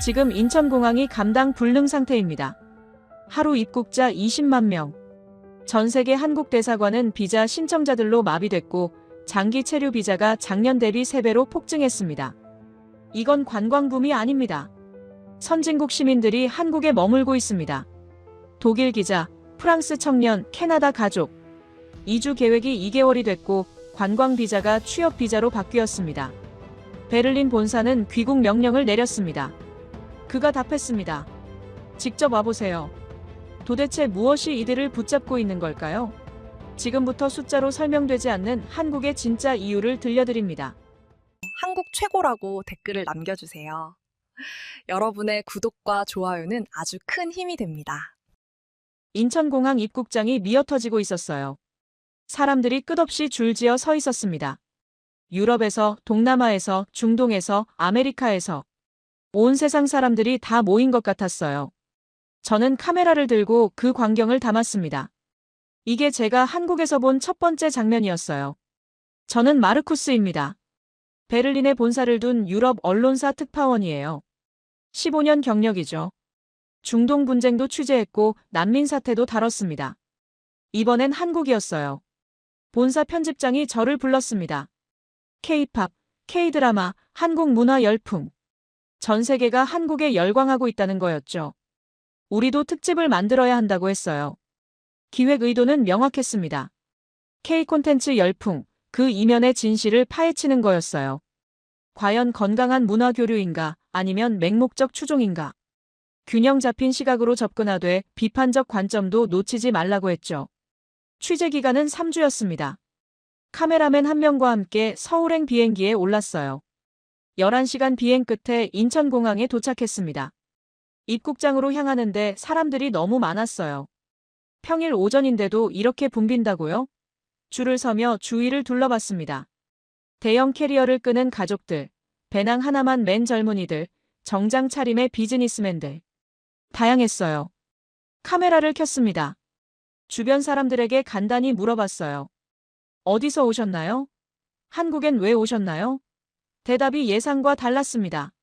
지금 인천공항이 감당 불능 상태입니다. 하루 입국자 20만 명. 전 세계 한국 대사관은 비자 신청자들로 마비됐고 장기 체류 비자가 작년 대비 3배로 폭증했습니다. 이건 관광붐이 아닙니다. 선진국 시민들이 한국에 머물고 있습니다. 독일 기자, 프랑스 청년, 캐나다 가족. 이주 계획이 2개월이 됐고 관광 비자가 취업 비자로 바뀌었습니다. 베를린 본사는 귀국 명령을 내렸습니다. 그가 답했습니다. 직접 와보세요. 도대체 무엇이 이들을 붙잡고 있는 걸까요? 지금부터 숫자로 설명되지 않는 한국의 진짜 이유를 들려드립니다. 한국 최고라고 댓글을 남겨주세요. 여러분의 구독과 좋아요는 아주 큰 힘이 됩니다. 인천공항 입국장이 미어터지고 있었어요. 사람들이 끝없이 줄지어 서 있었습니다. 유럽에서, 동남아에서, 중동에서, 아메리카에서 온 세상 사람들이 다 모인 것 같았어요. 저는 카메라를 들고 그 광경을 담았습니다. 이게 제가 한국에서 본 첫 번째 장면이었어요. 저는 마르쿠스입니다. 베를린에 본사를 둔 유럽 언론사 특파원이에요. 15년 경력이죠. 중동 분쟁도 취재했고 난민 사태도 다뤘습니다. 이번엔 한국이었어요. 본사 편집장이 저를 불렀습니다. K-팝, K-드라마, 한국 문화 열풍. 전 세계가 한국에 열광하고 있다는 거였죠. 우리도 특집을 만들어야 한다고 했어요. 기획 의도는 명확했습니다. K 콘텐츠 열풍, 그 이면의 진실을 파헤치는 거였어요. 과연 건강한 문화 교류인가, 아니면 맹목적 추종인가? 균형 잡힌 시각으로 접근하되 비판적 관점도 놓치지 말라고 했죠. 취재 기간은 3주였습니다. 카메라맨 1명과 함께 서울행 비행기에 올랐어요. 11시간 비행 끝에 인천공항에 도착했습니다. 입국장으로 향하는데 사람들이 너무 많았어요. 평일 오전인데도 이렇게 붐빈다고요? 줄을 서며 주위를 둘러봤습니다. 대형 캐리어를 끄는 가족들, 배낭 하나만 맨 젊은이들, 정장 차림의 비즈니스맨들. 다양했어요. 카메라를 켰습니다. 주변 사람들에게 간단히 물어봤어요. 어디서 오셨나요? 한국엔 왜 오셨나요? 대답이 예상과 달랐습니다.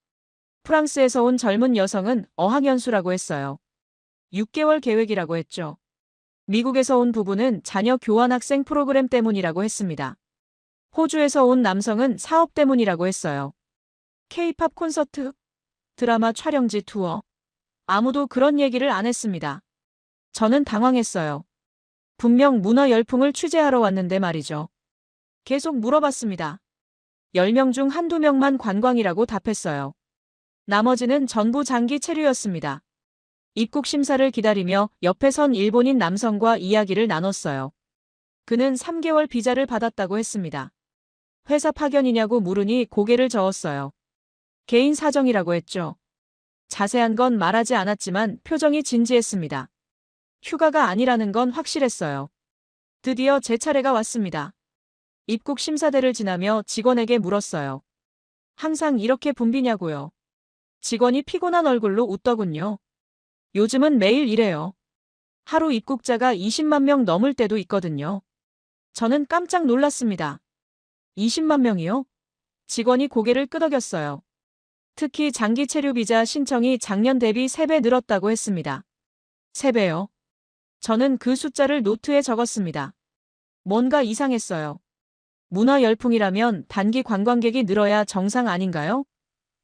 프랑스에서 온 젊은 여성은 어학연수라고 했어요. 6개월 계획이라고 했죠. 미국에서 온 부부는 자녀 교환학생 프로그램 때문이라고 했습니다. 호주에서 온 남성은 사업 때문이라고 했어요. K-팝 콘서트, 드라마 촬영지 투어. 아무도 그런 얘기를 안 했습니다. 저는 당황했어요. 분명 문화 열풍을 취재하러 왔는데 말이죠. 계속 물어봤습니다. 10명 중 한두 명만 관광이라고 답했어요. 나머지는 전부 장기 체류였습니다. 입국 심사를 기다리며 옆에 선 일본인 남성과 이야기를 나눴어요. 그는 3개월 비자를 받았다고 했습니다. 회사 파견이냐고 물으니 고개를 저었어요. 개인 사정이라고 했죠. 자세한 건 말하지 않았지만 표정이 진지했습니다. 휴가가 아니라는 건 확실했어요. 드디어 제 차례가 왔습니다. 입국 심사대를 지나며 직원에게 물었어요. 항상 이렇게 붐비냐고요. 직원이 피곤한 얼굴로 웃더군요. 요즘은 매일 이래요. 하루 입국자가 20만 명 넘을 때도 있거든요. 저는 깜짝 놀랐습니다. 20만 명이요? 직원이 고개를 끄덕였어요. 특히 장기 체류 비자 신청이 작년 대비 3배 늘었다고 했습니다. 3배요? 저는 그 숫자를 노트에 적었습니다. 뭔가 이상했어요. 문화 열풍이라면 단기 관광객이 늘어야 정상 아닌가요?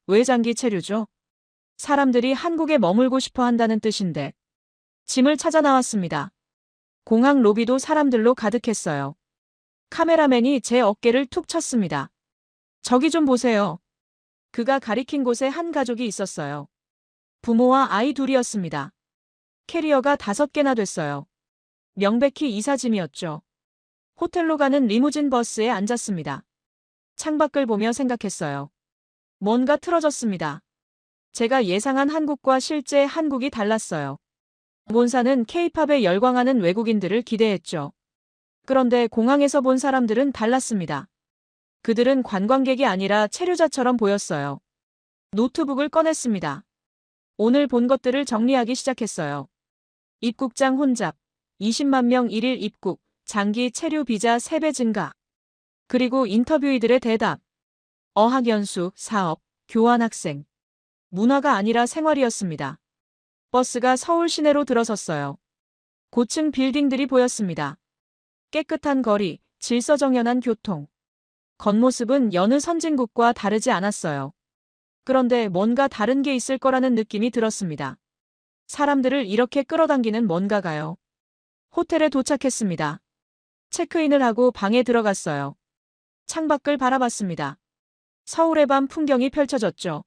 왜 장기 체류죠? 사람들이 한국에 머물고 싶어 한다는 뜻인데. 짐을 찾아 나왔습니다. 공항 로비도 사람들로 가득했어요. 카메라맨이 제 어깨를 툭 쳤습니다. 저기 좀 보세요. 그가 가리킨 곳에 한 가족이 있었어요. 부모와 아이 둘이었습니다. 캐리어가 5개나 됐어요. 명백히 이사짐이었죠. 호텔로 가는 리무진 버스에 앉았습니다. 창밖을 보며 생각했어요. 뭔가 틀어졌습니다. 제가 예상한 한국과 실제 한국이 달랐어요. 본사는 K-팝에 열광하는 외국인들을 기대했죠. 그런데 공항에서 본 사람들은 달랐습니다. 그들은 관광객이 아니라 체류자처럼 보였어요. 노트북을 꺼냈습니다. 오늘 본 것들을 정리하기 시작했어요. 입국장 혼잡, 20만 명 1일 입국, 장기 체류 비자 3배 증가. 그리고 인터뷰이들의 대답. 어학연수, 사업, 교환학생. 문화가 아니라 생활이었습니다. 버스가 서울 시내로 들어섰어요. 고층 빌딩들이 보였습니다. 깨끗한 거리, 질서정연한 교통. 겉모습은 여느 선진국과 다르지 않았어요. 그런데 뭔가 다른 게 있을 거라는 느낌이 들었습니다. 사람들을 이렇게 끌어당기는 뭔가가요. 호텔에 도착했습니다. 체크인을 하고 방에 들어갔어요. 창밖을 바라봤습니다. 서울의 밤 풍경이 펼쳐졌죠.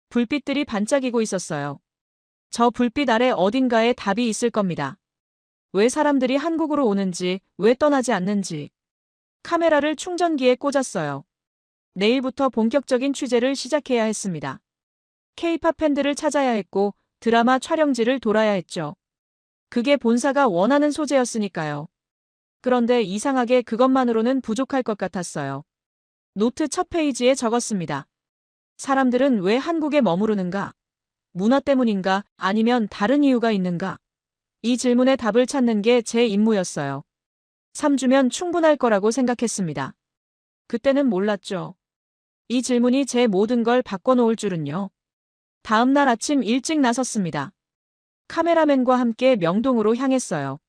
불빛들이 반짝이고 있었어요. 저 불빛 아래 어딘가에 답이 있을 겁니다. 왜 사람들이 한국으로 오는지, 왜 떠나지 않는지. 카메라를 충전기에 꽂았어요. 내일부터 본격적인 취재를 시작해야 했습니다. K-팝 팬들을 찾아야 했고 드라마 촬영지를 돌아야 했죠. 그게 본사가 원하는 소재였으니까요. 그런데 이상하게 그것만으로는 부족할 것 같았어요. 노트 첫 페이지에 적었습니다. 사람들은 왜 한국에 머무르는가? 문화 때문인가? 아니면 다른 이유가 있는가? 이 질문에 답을 찾는 게 제 임무였어요. 3주면 충분할 거라고 생각했습니다. 그때는 몰랐죠. 이 질문이 제 모든 걸 바꿔놓을 줄은요. 다음 날 아침 일찍 나섰습니다. 카메라맨과 함께 명동으로 향했어요.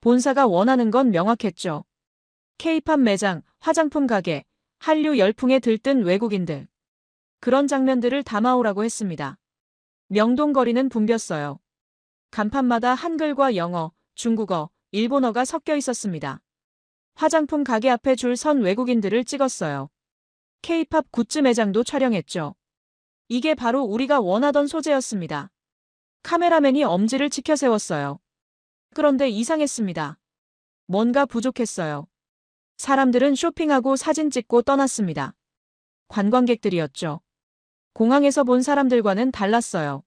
본사가 원하는 건 명확했죠. K-팝 매장, 화장품 가게, 한류 열풍에 들뜬 외국인들. 그런 장면들을 담아오라고 했습니다. 명동 거리는 붐볐어요. 간판마다 한글과 영어, 중국어, 일본어가 섞여 있었습니다. 화장품 가게 앞에 줄 선 외국인들을 찍었어요. K-팝 굿즈 매장도 촬영했죠. 이게 바로 우리가 원하던 소재였습니다. 카메라맨이 엄지를 치켜 세웠어요. 그런데 이상했습니다. 뭔가 부족했어요. 사람들은 쇼핑하고 사진 찍고 떠났습니다. 관광객들이었죠. 공항에서 본 사람들과는 달랐어요.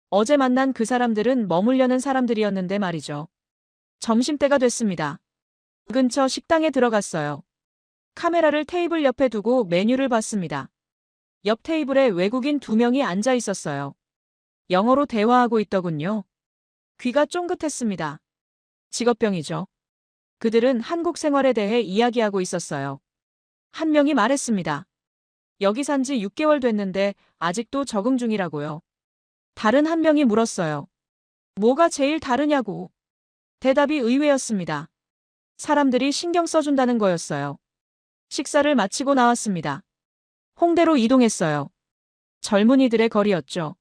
어제 만난 그 사람들은 머물려는 사람들이었는데 말이죠. 점심때가 됐습니다. 근처 식당에 들어갔어요. 카메라를 테이블 옆에 두고 메뉴를 봤습니다. 옆 테이블에 외국인 2명이 앉아 있었어요. 영어로 대화하고 있더군요. 귀가 쫑긋했습니다. 직업병이죠. 그들은 한국 생활에 대해 이야기하고 있었어요. 한 명이 말했습니다. 여기 산 지 6개월 됐는데 아직도 적응 중이라고요. 다른 한 명이 물었어요. 뭐가 제일 다르냐고. 대답이 의외였습니다. 사람들이 신경 써준다는 거였어요. 식사를 마치고 나왔습니다. 홍대로 이동했어요. 젊은이들의 거리였죠.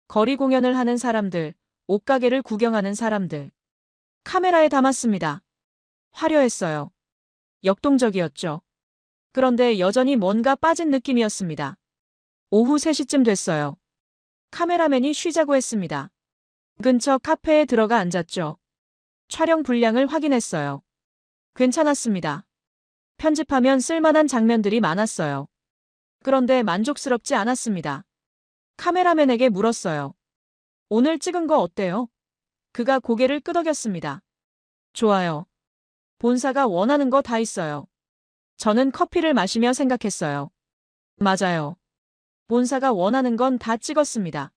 거리 공연을 하는 사람들, 옷가게를 구경하는 사람들. 카메라에 담았습니다. 화려했어요. 역동적이었죠. 그런데 여전히 뭔가 빠진 느낌이었습니다. 오후 3시쯤 됐어요. 카메라맨이 쉬자고 했습니다. 근처 카페에 들어가 앉았죠. 촬영 분량을 확인했어요. 괜찮았습니다. 편집하면 쓸만한 장면들이 많았어요. 그런데 만족스럽지 않았습니다. 카메라맨에게 물었어요. 오늘 찍은 거 어때요? 그가 고개를 끄덕였습니다. 좋아요. 본사가 원하는 거 다 있어요. 저는 커피를 마시며 생각했어요. 맞아요. 본사가 원하는 건 다 찍었습니다.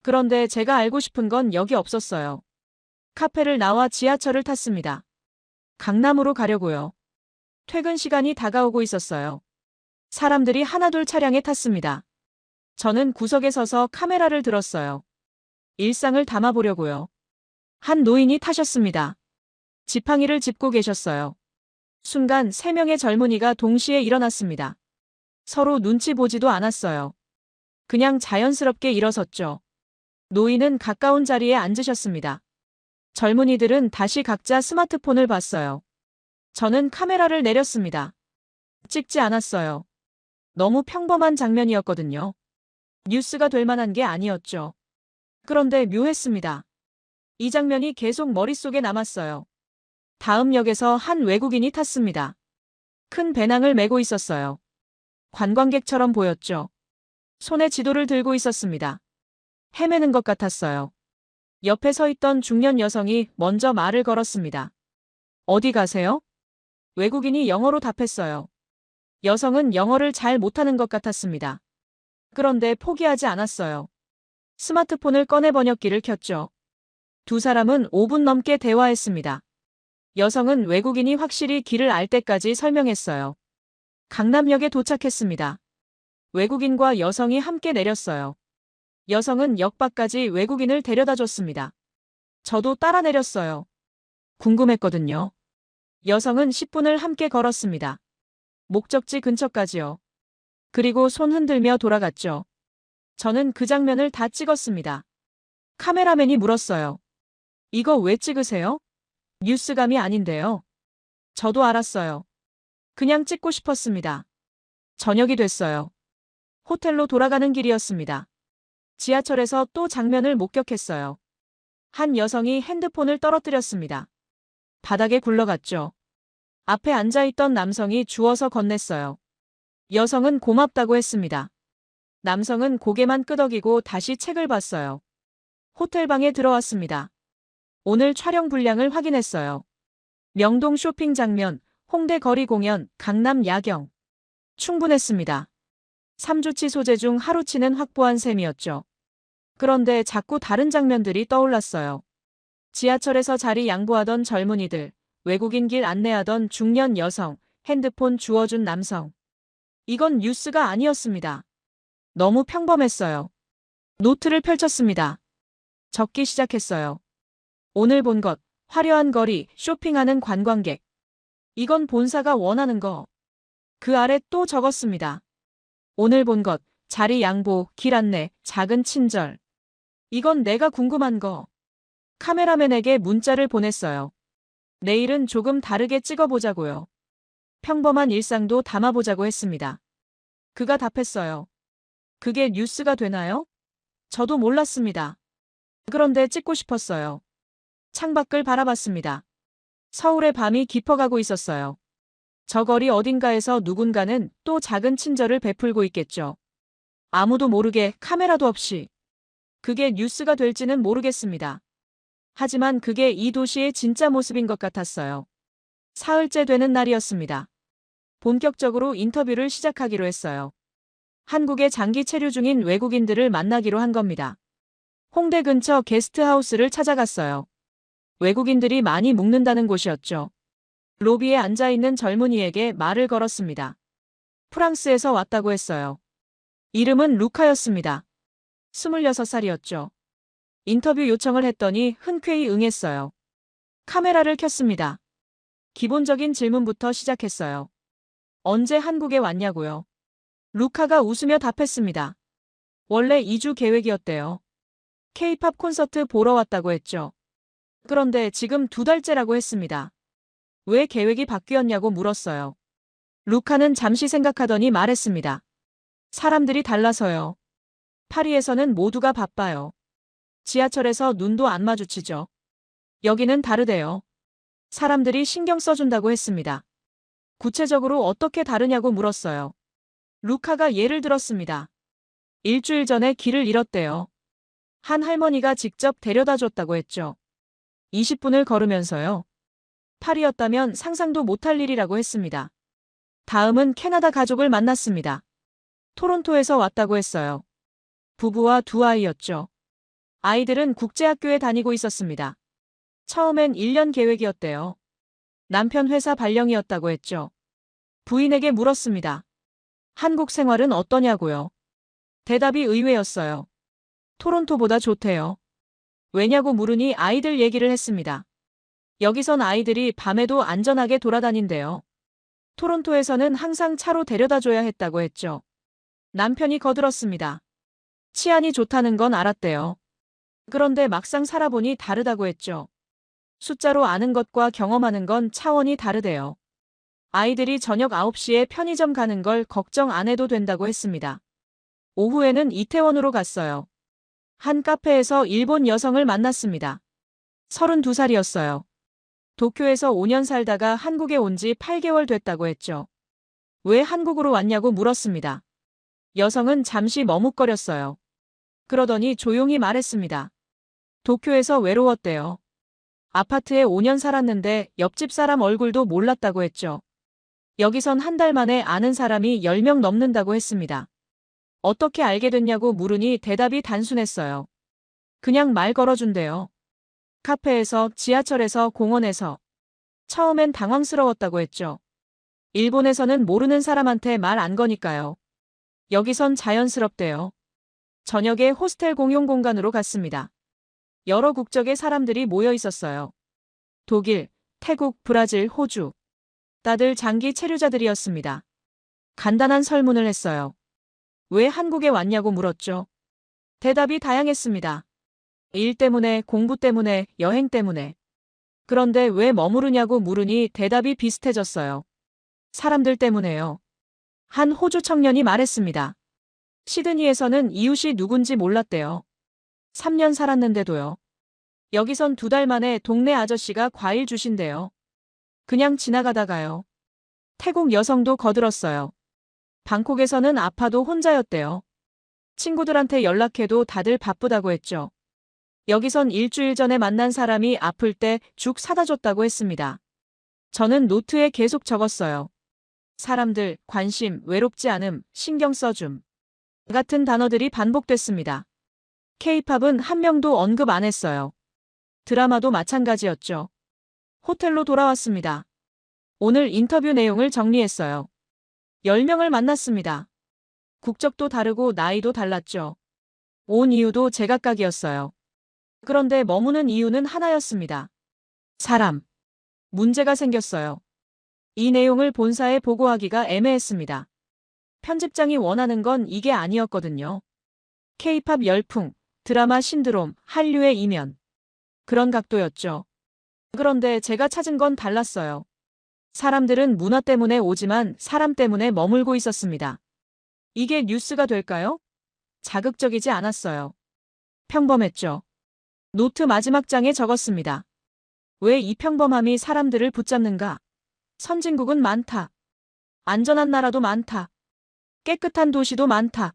그런데 제가 알고 싶은 건 여기 없었어요. 카페를 나와 지하철을 탔습니다. 강남으로 가려고요. 퇴근 시간이 다가오고 있었어요. 사람들이 하나둘 차량에 탔습니다. 저는 구석에 서서 카메라를 들었어요. 일상을 담아보려고요. 한 노인이 타셨습니다. 지팡이를 짚고 계셨어요. 순간 3명의 젊은이가 동시에 일어났습니다. 서로 눈치 보지도 않았어요. 그냥 자연스럽게 일어섰죠. 노인은 가까운 자리에 앉으셨습니다. 젊은이들은 다시 각자 스마트폰을 봤어요. 저는 카메라를 내렸습니다. 찍지 않았어요. 너무 평범한 장면이었거든요. 뉴스가 될 만한 게 아니었죠. 그런데 묘했습니다. 이 장면이 계속 머릿속에 남았어요. 다음 역에서 한 외국인이 탔습니다. 큰 배낭을 메고 있었어요. 관광객처럼 보였죠. 손에 지도를 들고 있었습니다. 헤매는 것 같았어요. 옆에 서 있던 중년 여성이 먼저 말을 걸었습니다. 어디 가세요? 외국인이 영어로 답했어요. 여성은 영어를 잘 못하는 것 같았습니다. 그런데 포기하지 않았어요. 스마트폰을 꺼내 번역기를 켰죠. 두 사람은 5분 넘게 대화했습니다. 여성은 외국인이 확실히 길을 알 때까지 설명했어요. 강남역에 도착했습니다. 외국인과 여성이 함께 내렸어요. 여성은 역 밖까지 외국인을 데려다 줬습니다. 저도 따라 내렸어요. 궁금했거든요. 여성은 10분을 함께 걸었습니다. 목적지 근처까지요. 그리고 손 흔들며 돌아갔죠. 저는 그 장면을 다 찍었습니다. 카메라맨이 물었어요. 이거 왜 찍으세요? 뉴스감이 아닌데요. 저도 알았어요. 그냥 찍고 싶었습니다. 저녁이 됐어요. 호텔로 돌아가는 길이었습니다. 지하철에서 또 장면을 목격했어요. 한 여성이 핸드폰을 떨어뜨렸습니다. 바닥에 굴러갔죠. 앞에 앉아있던 남성이 주워서 건넸어요. 여성은 고맙다고 했습니다. 남성은 고개만 끄덕이고 다시 책을 봤어요. 호텔방에 들어왔습니다. 오늘 촬영 분량을 확인했어요. 명동 쇼핑 장면, 홍대 거리 공연, 강남 야경. 충분했습니다. 3주치 소재 중 하루치는 확보한 셈이었죠. 그런데 자꾸 다른 장면들이 떠올랐어요. 지하철에서 자리 양보하던 젊은이들, 외국인 길 안내하던 중년 여성, 핸드폰 주워준 남성. 이건 뉴스가 아니었습니다. 너무 평범했어요. 노트를 펼쳤습니다. 적기 시작했어요. 오늘 본 것, 화려한 거리, 쇼핑하는 관광객. 이건 본사가 원하는 거. 그 아래 또 적었습니다. 오늘 본 것, 자리 양보, 길 안내, 작은 친절. 이건 내가 궁금한 거. 카메라맨에게 문자를 보냈어요. 내일은 조금 다르게 찍어보자고요. 평범한 일상도 담아보자고 했습니다. 그가 답했어요. 그게 뉴스가 되나요? 저도 몰랐습니다. 그런데 찍고 싶었어요. 창밖을 바라봤습니다. 서울의 밤이 깊어가고 있었어요. 저 거리 어딘가에서 누군가는 또 작은 친절을 베풀고 있겠죠. 아무도 모르게 카메라도 없이. 그게 뉴스가 될지는 모르겠습니다. 하지만 그게 이 도시의 진짜 모습인 것 같았어요. 사흘째 되는 날이었습니다. 본격적으로 인터뷰를 시작하기로 했어요. 한국에 장기 체류 중인 외국인들을 만나기로 한 겁니다. 홍대 근처 게스트하우스를 찾아갔어요. 외국인들이 많이 묵는다는 곳이었죠. 로비에 앉아있는 젊은이에게 말을 걸었습니다. 프랑스에서 왔다고 했어요. 이름은 루카였습니다. 26살이었죠. 인터뷰 요청을 했더니 흔쾌히 응했어요. 카메라를 켰습니다. 기본적인 질문부터 시작했어요. 언제 한국에 왔냐고요? 루카가 웃으며 답했습니다. 원래 2주 계획이었대요. K-팝 콘서트 보러 왔다고 했죠. 그런데 지금 2달째라고 했습니다. 왜 계획이 바뀌었냐고 물었어요. 루카는 잠시 생각하더니 말했습니다. 사람들이 달라서요. 파리에서는 모두가 바빠요. 지하철에서 눈도 안 마주치죠. 여기는 다르대요. 사람들이 신경 써준다고 했습니다. 구체적으로 어떻게 다르냐고 물었어요. 루카가 예를 들었습니다. 일주일 전에 길을 잃었대요. 한 할머니가 직접 데려다 줬다고 했죠. 20분을 걸으면서요. 파리였다면 상상도 못할 일이라고 했습니다. 다음은 캐나다 가족을 만났습니다. 토론토에서 왔다고 했어요. 부부와 2아이였죠. 아이들은 국제학교에 다니고 있었습니다. 처음엔 1년 계획이었대요. 남편 회사 발령이었다고 했죠. 부인에게 물었습니다. 한국 생활은 어떠냐고요? 대답이 의외였어요. 토론토보다 좋대요. 왜냐고 물으니 아이들 얘기를 했습니다. 여기선 아이들이 밤에도 안전하게 돌아다닌대요. 토론토에서는 항상 차로 데려다 줘야 했다고 했죠. 남편이 거들었습니다. 치안이 좋다는 건 알았대요. 그런데 막상 살아보니 다르다고 했죠. 숫자로 아는 것과 경험하는 건 차원이 다르대요. 아이들이 저녁 9시에 편의점 가는 걸 걱정 안 해도 된다고 했습니다. 오후에는 이태원으로 갔어요. 한 카페에서 일본 여성을 만났습니다. 32살이었어요. 도쿄에서 5년 살다가 한국에 온 지 8개월 됐다고 했죠. 왜 한국으로 왔냐고 물었습니다. 여성은 잠시 머뭇거렸어요. 그러더니 조용히 말했습니다. 도쿄에서 외로웠대요. 아파트에 5년 살았는데 옆집 사람 얼굴도 몰랐다고 했죠. 여기선 한 달 만에 아는 사람이 10명 넘는다고 했습니다. 어떻게 알게 됐냐고 물으니 대답이 단순했어요. 그냥 말 걸어준대요. 카페에서, 지하철에서, 공원에서. 처음엔 당황스러웠다고 했죠. 일본에서는 모르는 사람한테 말 안 거니까요. 여기선 자연스럽대요. 저녁에 호스텔 공용 공간으로 갔습니다. 여러 국적의 사람들이 모여 있었어요. 독일, 태국, 브라질, 호주. 다들 장기 체류자들이었습니다. 간단한 설문을 했어요. 왜 한국에 왔냐고 물었죠. 대답이 다양했습니다. 일 때문에, 공부 때문에, 여행 때문에. 그런데 왜 머무르냐고 물으니 대답이 비슷해졌어요. 사람들 때문에요. 한 호주 청년이 말했습니다. 시드니에서는 이웃이 누군지 몰랐대요. 3년 살았는데도요. 여기선 2달 만에 동네 아저씨가 과일 주신대요. 그냥 지나가다가요. 태국 여성도 거들었어요. 방콕에서는 아파도 혼자였대요. 친구들한테 연락해도 다들 바쁘다고 했죠. 여기선 일주일 전에 만난 사람이 아플 때 죽 사다 줬다고 했습니다. 저는 노트에 계속 적었어요. 사람들, 관심, 외롭지 않음, 신경 써줌. 같은 단어들이 반복됐습니다. K-팝은 한 명도 언급 안 했어요. 드라마도 마찬가지였죠. 호텔로 돌아왔습니다. 오늘 인터뷰 내용을 정리했어요. 10명을 만났습니다. 국적도 다르고 나이도 달랐죠. 온 이유도 제각각이었어요. 그런데 머무는 이유는 하나였습니다. 사람. 문제가 생겼어요. 이 내용을 본사에 보고하기가 애매했습니다. 편집장이 원하는 건 이게 아니었거든요. K-팝 열풍, 드라마 신드롬, 한류의 이면. 그런 각도였죠. 그런데 제가 찾은 건 달랐어요. 사람들은 문화 때문에 오지만 사람 때문에 머물고 있었습니다. 이게 뉴스가 될까요? 자극적이지 않았어요. 평범했죠. 노트 마지막 장에 적었습니다. 왜 이 평범함이 사람들을 붙잡는가? 선진국은 많다. 안전한 나라도 많다. 깨끗한 도시도 많다.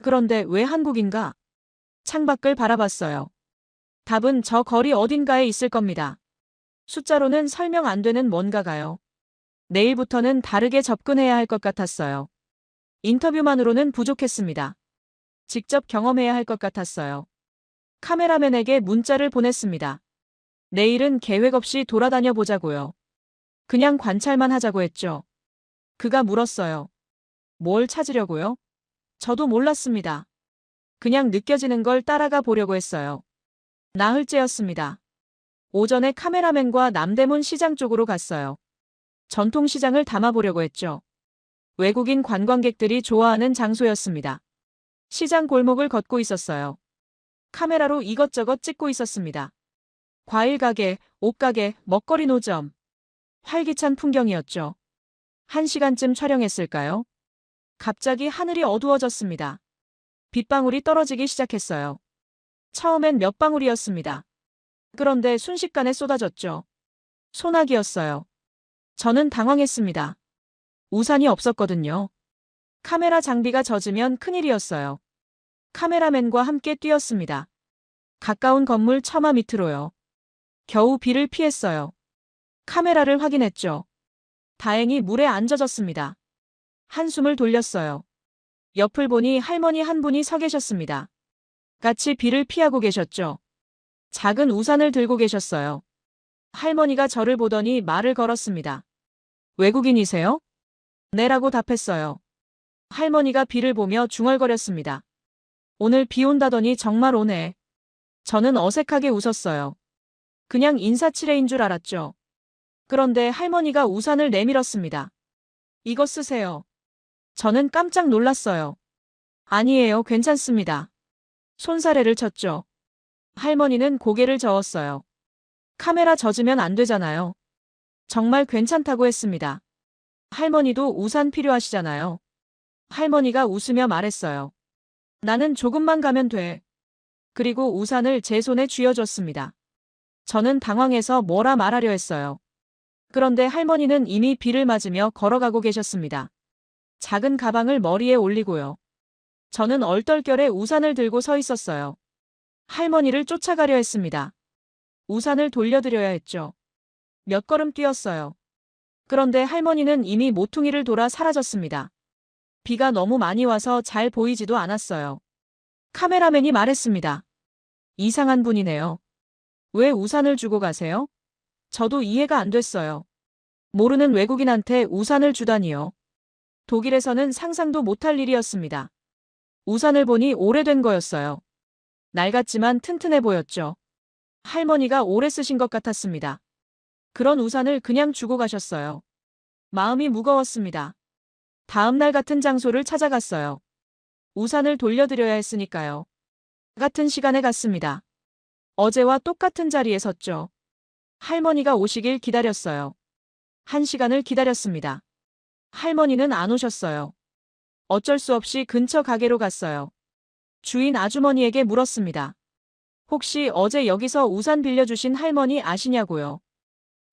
그런데 왜 한국인가? 창밖을 바라봤어요. 답은 저 거리 어딘가에 있을 겁니다. 숫자로는 설명 안 되는 뭔가가요. 내일부터는 다르게 접근해야 할 것 같았어요. 인터뷰만으로는 부족했습니다. 직접 경험해야 할 것 같았어요. 카메라맨에게 문자를 보냈습니다. 내일은 계획 없이 돌아다녀 보자고요. 그냥 관찰만 하자고 했죠. 그가 물었어요. 뭘 찾으려고요? 저도 몰랐습니다. 그냥 느껴지는 걸 따라가 보려고 했어요. 나흘째였습니다. 오전에 카메라맨과 남대문 시장 쪽으로 갔어요. 전통시장을 담아보려고 했죠. 외국인 관광객들이 좋아하는 장소였습니다. 시장 골목을 걷고 있었어요. 카메라로 이것저것 찍고 있었습니다. 과일 가게, 옷 가게, 먹거리 노점. 활기찬 풍경이었죠. 1시간쯤 촬영했을까요? 갑자기 하늘이 어두워졌습니다. 빗방울이 떨어지기 시작했어요. 처음엔 몇 방울이었습니다. 그런데 순식간에 쏟아졌죠. 소나기였어요. 저는 당황했습니다. 우산이 없었거든요. 카메라 장비가 젖으면 큰일이었어요. 카메라맨과 함께 뛰었습니다. 가까운 건물 처마 밑으로요. 겨우 비를 피했어요. 카메라를 확인했죠. 다행히 물에 안 젖었습니다. 한숨을 돌렸어요. 옆을 보니 할머니 한 분이 서 계셨습니다. 같이 비를 피하고 계셨죠. 작은 우산을 들고 계셨어요. 할머니가 저를 보더니 말을 걸었습니다. 외국인이세요? 네라고 답했어요. 할머니가 비를 보며 중얼거렸습니다. 오늘 비 온다더니 정말 오네. 저는 어색하게 웃었어요. 그냥 인사치레인 줄 알았죠. 그런데 할머니가 우산을 내밀었습니다. 이거 쓰세요. 저는 깜짝 놀랐어요. 아니에요, 괜찮습니다. 손사래를 쳤죠. 할머니는 고개를 저었어요. 카메라 젖으면 안 되잖아요. 정말 괜찮다고 했습니다. 할머니도 우산 필요하시잖아요. 할머니가 웃으며 말했어요. 나는 조금만 가면 돼. 그리고 우산을 제 손에 쥐어줬습니다. 저는 당황해서 뭐라 말하려 했어요. 그런데 할머니는 이미 비를 맞으며 걸어가고 계셨습니다. 작은 가방을 머리에 올리고요. 저는 얼떨결에 우산을 들고 서 있었어요. 할머니를 쫓아가려 했습니다. 우산을 돌려드려야 했죠. 몇 걸음 뛰었어요. 그런데 할머니는 이미 모퉁이를 돌아 사라졌습니다. 비가 너무 많이 와서 잘 보이지도 않았어요. 카메라맨이 말했습니다. 이상한 분이네요. 왜 우산을 주고 가세요? 저도 이해가 안 됐어요. 모르는 외국인한테 우산을 주다니요. 독일에서는 상상도 못할 일이었습니다. 우산을 보니 오래된 거였어요. 낡았지만 튼튼해 보였죠. 할머니가 오래 쓰신 것 같았습니다. 그런 우산을 그냥 주고 가셨어요. 마음이 무거웠습니다. 다음 날 같은 장소를 찾아갔어요. 우산을 돌려드려야 했으니까요. 같은 시간에 갔습니다. 어제와 똑같은 자리에 섰죠. 할머니가 오시길 기다렸어요. 1시간을 기다렸습니다. 할머니는 안 오셨어요. 어쩔 수 없이 근처 가게로 갔어요. 주인 아주머니에게 물었습니다. 혹시 어제 여기서 우산 빌려주신 할머니 아시냐고요?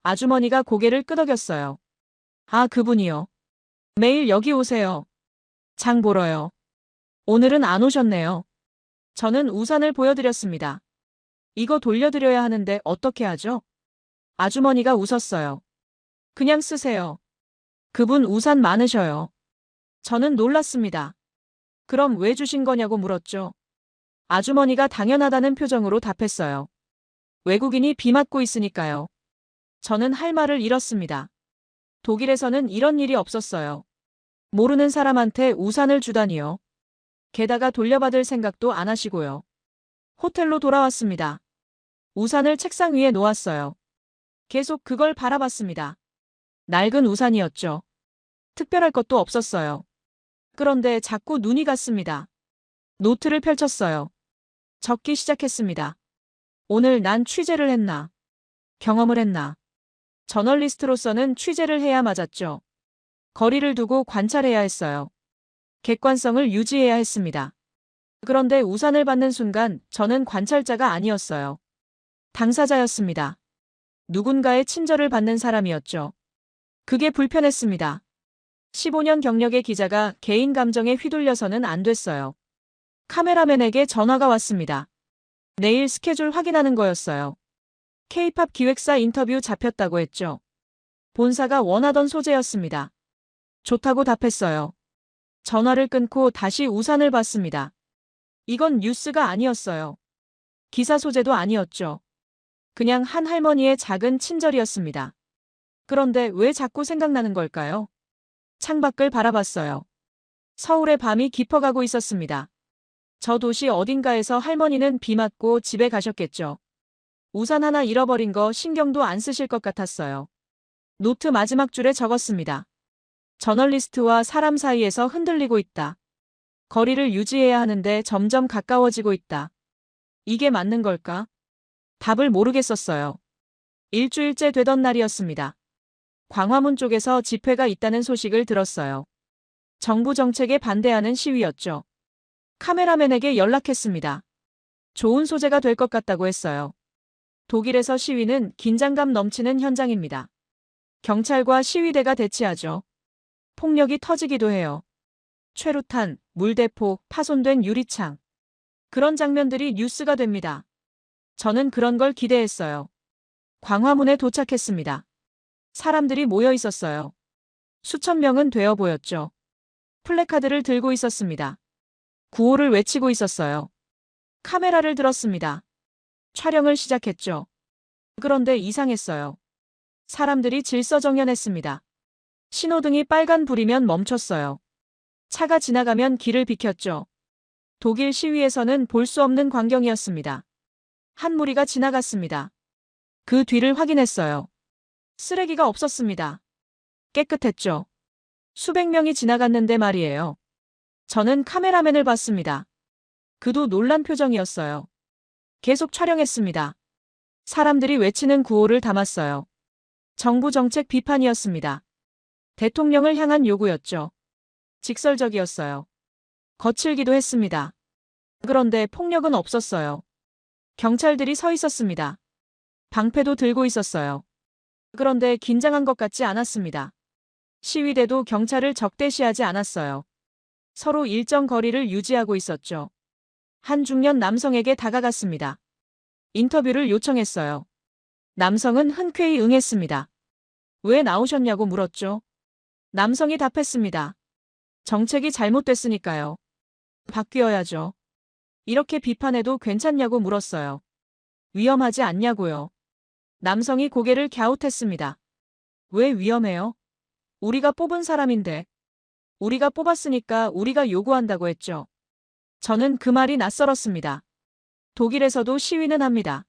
아주머니가 고개를 끄덕였어요. 아, 그분이요. 매일 여기 오세요. 장 보러요. 오늘은 안 오셨네요. 저는 우산을 보여드렸습니다. 이거 돌려드려야 하는데 어떻게 하죠? 아주머니가 웃었어요. 그냥 쓰세요. 그분 우산 많으셔요. 저는 놀랐습니다. 그럼 왜 주신 거냐고 물었죠. 아주머니가 당연하다는 표정으로 답했어요. 외국인이 비 맞고 있으니까요. 저는 할 말을 잃었습니다. 독일에서는 이런 일이 없었어요. 모르는 사람한테 우산을 주다니요. 게다가 돌려받을 생각도 안 하시고요. 호텔로 돌아왔습니다. 우산을 책상 위에 놓았어요. 계속 그걸 바라봤습니다. 낡은 우산이었죠. 특별할 것도 없었어요. 그런데 자꾸 눈이 갔습니다. 노트를 펼쳤어요. 적기 시작했습니다. 오늘 난 취재를 했나? 경험을 했나? 저널리스트로서는 취재를 해야 맞았죠. 거리를 두고 관찰해야 했어요. 객관성을 유지해야 했습니다. 그런데 우산을 받는 순간 저는 관찰자가 아니었어요. 당사자였습니다. 누군가의 친절을 받는 사람이었죠. 그게 불편했습니다. 15년 경력의 기자가 개인 감정에 휘둘려서는 안 됐어요. 카메라맨에게 전화가 왔습니다. 내일 스케줄 확인하는 거였어요. K-팝 기획사 인터뷰 잡혔다고 했죠. 본사가 원하던 소재였습니다. 좋다고 답했어요. 전화를 끊고 다시 우산을 봤습니다. 이건 뉴스가 아니었어요. 기사 소재도 아니었죠. 그냥 한 할머니의 작은 친절이었습니다. 그런데 왜 자꾸 생각나는 걸까요? 창밖을 바라봤어요. 서울의 밤이 깊어가고 있었습니다. 저 도시 어딘가에서 할머니는 비 맞고 집에 가셨겠죠. 우산 하나 잃어버린 거 신경도 안 쓰실 것 같았어요. 노트 마지막 줄에 적었습니다. 저널리스트와 사람 사이에서 흔들리고 있다. 거리를 유지해야 하는데 점점 가까워지고 있다. 이게 맞는 걸까? 답을 모르겠었어요. 일주일째 되던 날이었습니다. 광화문 쪽에서 집회가 있다는 소식을 들었어요. 정부 정책에 반대하는 시위였죠. 카메라맨에게 연락했습니다. 좋은 소재가 될 것 같다고 했어요. 독일에서 시위는 긴장감 넘치는 현장입니다. 경찰과 시위대가 대치하죠. 폭력이 터지기도 해요. 최루탄, 물대포, 파손된 유리창. 그런 장면들이 뉴스가 됩니다. 저는 그런 걸 기대했어요. 광화문에 도착했습니다. 사람들이 모여 있었어요. 수천 명은 되어 보였죠. 플래카드를 들고 있었습니다. 구호를 외치고 있었어요. 카메라를 들었습니다. 촬영을 시작했죠. 그런데 이상했어요. 사람들이 질서정연했습니다. 신호등이 빨간불이면 멈췄어요. 차가 지나가면 길을 비켰죠. 독일 시위에서는 볼 수 없는 광경이었습니다. 한 무리가 지나갔습니다. 그 뒤를 확인했어요. 쓰레기가 없었습니다. 깨끗했죠. 수백 명이 지나갔는데 말이에요. 저는 카메라맨을 봤습니다. 그도 놀란 표정이었어요. 계속 촬영했습니다. 사람들이 외치는 구호를 담았어요. 정부 정책 비판이었습니다. 대통령을 향한 요구였죠. 직설적이었어요. 거칠기도 했습니다. 그런데 폭력은 없었어요. 경찰들이 서 있었습니다. 방패도 들고 있었어요. 그런데 긴장한 것 같지 않았습니다. 시위대도 경찰을 적대시하지 않았어요. 서로 일정 거리를 유지하고 있었죠. 한 중년 남성에게 다가갔습니다. 인터뷰를 요청했어요. 남성은 흔쾌히 응했습니다. 왜 나오셨냐고 물었죠. 남성이 답했습니다. 정책이 잘못됐으니까요. 바뀌어야죠. 이렇게 비판해도 괜찮냐고 물었어요. 위험하지 않냐고요. 남성이 고개를 갸웃했습니다. 왜 위험해요? 우리가 뽑은 사람인데. 우리가 뽑았으니까 우리가 요구한다고 했죠. 저는 그 말이 낯설었습니다. 독일에서도 시위는 합니다.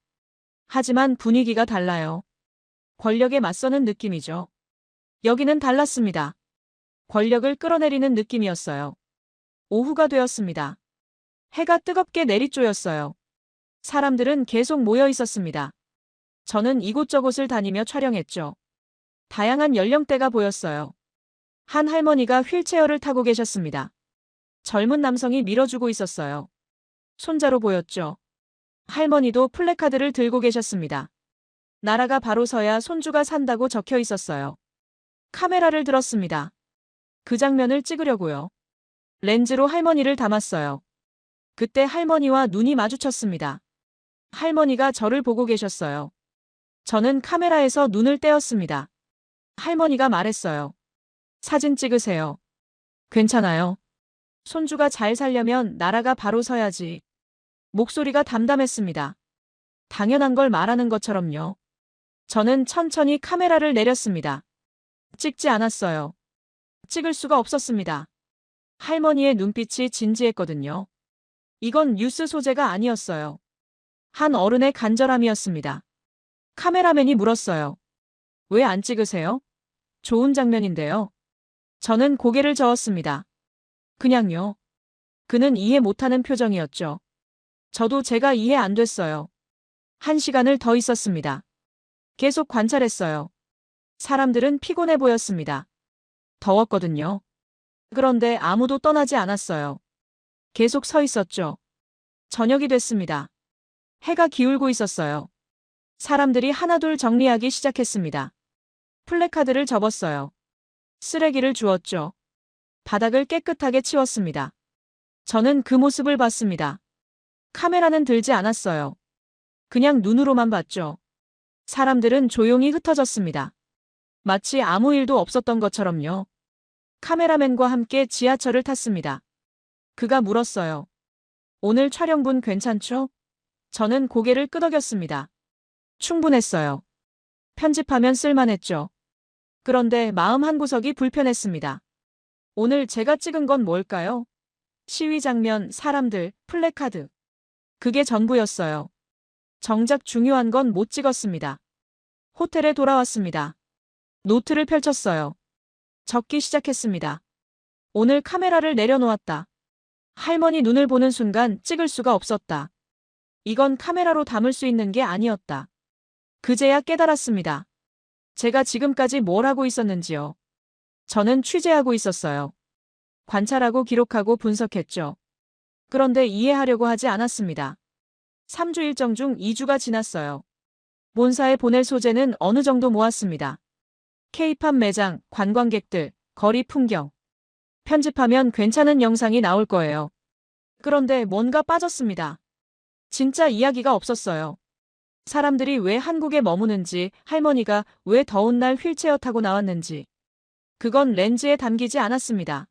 하지만 분위기가 달라요. 권력에 맞서는 느낌이죠. 여기는 달랐습니다. 권력을 끌어내리는 느낌이었어요. 오후가 되었습니다. 해가 뜨겁게 내리쬐었어요. 사람들은 계속 모여 있었습니다. 저는 이곳저곳을 다니며 촬영했죠. 다양한 연령대가 보였어요. 한 할머니가 휠체어를 타고 계셨습니다. 젊은 남성이 밀어주고 있었어요. 손자로 보였죠. 할머니도 플래카드를 들고 계셨습니다. 나라가 바로 서야 손주가 산다고 적혀 있었어요. 카메라를 들었습니다. 그 장면을 찍으려고요. 렌즈로 할머니를 담았어요. 그때 할머니와 눈이 마주쳤습니다. 할머니가 저를 보고 계셨어요. 저는 카메라에서 눈을 떼었습니다. 할머니가 말했어요. 사진 찍으세요. 괜찮아요. 손주가 잘 살려면 나라가 바로 서야지. 목소리가 담담했습니다. 당연한 걸 말하는 것처럼요. 저는 천천히 카메라를 내렸습니다. 찍지 않았어요. 찍을 수가 없었습니다. 할머니의 눈빛이 진지했거든요. 이건 뉴스 소재가 아니었어요. 한 어른의 간절함이었습니다. 카메라맨이 물었어요. 왜 안 찍으세요? 좋은 장면인데요. 저는 고개를 저었습니다. 그냥요. 그는 이해 못하는 표정이었죠. 저도 제가 이해 안 됐어요. 1시간을 더 있었습니다. 계속 관찰했어요. 사람들은 피곤해 보였습니다. 더웠거든요. 그런데 아무도 떠나지 않았어요. 계속 서 있었죠. 저녁이 됐습니다. 해가 기울고 있었어요. 사람들이 하나둘 정리하기 시작했습니다. 플래카드를 접었어요. 쓰레기를 주웠죠. 바닥을 깨끗하게 치웠습니다. 저는 그 모습을 봤습니다. 카메라는 들지 않았어요. 그냥 눈으로만 봤죠. 사람들은 조용히 흩어졌습니다. 마치 아무 일도 없었던 것처럼요. 카메라맨과 함께 지하철을 탔습니다. 그가 물었어요. 오늘 촬영분 괜찮죠? 저는 고개를 끄덕였습니다. 충분했어요. 편집하면 쓸만했죠. 그런데 마음 한구석이 불편했습니다. 오늘 제가 찍은 건 뭘까요? 시위 장면, 사람들, 플래카드. 그게 전부였어요. 정작 중요한 건 못 찍었습니다. 호텔에 돌아왔습니다. 노트를 펼쳤어요. 적기 시작했습니다. 오늘 카메라를 내려놓았다. 할머니 눈을 보는 순간 찍을 수가 없었다. 이건 카메라로 담을 수 있는 게 아니었다. 그제야 깨달았습니다. 제가 지금까지 뭘 하고 있었는지요. 저는 취재하고 있었어요. 관찰하고 기록하고 분석했죠. 그런데 이해하려고 하지 않았습니다. 3주 일정 중 2주가 지났어요. 본사에 보낼 소재는 어느 정도 모았습니다. K-팝 매장, 관광객들, 거리 풍경. 편집하면 괜찮은 영상이 나올 거예요. 그런데 뭔가 빠졌습니다. 진짜 이야기가 없었어요. 사람들이 왜 한국에 머무는지, 할머니가 왜 더운 날 휠체어 타고 나왔는지. 그건 렌즈에 담기지 않았습니다.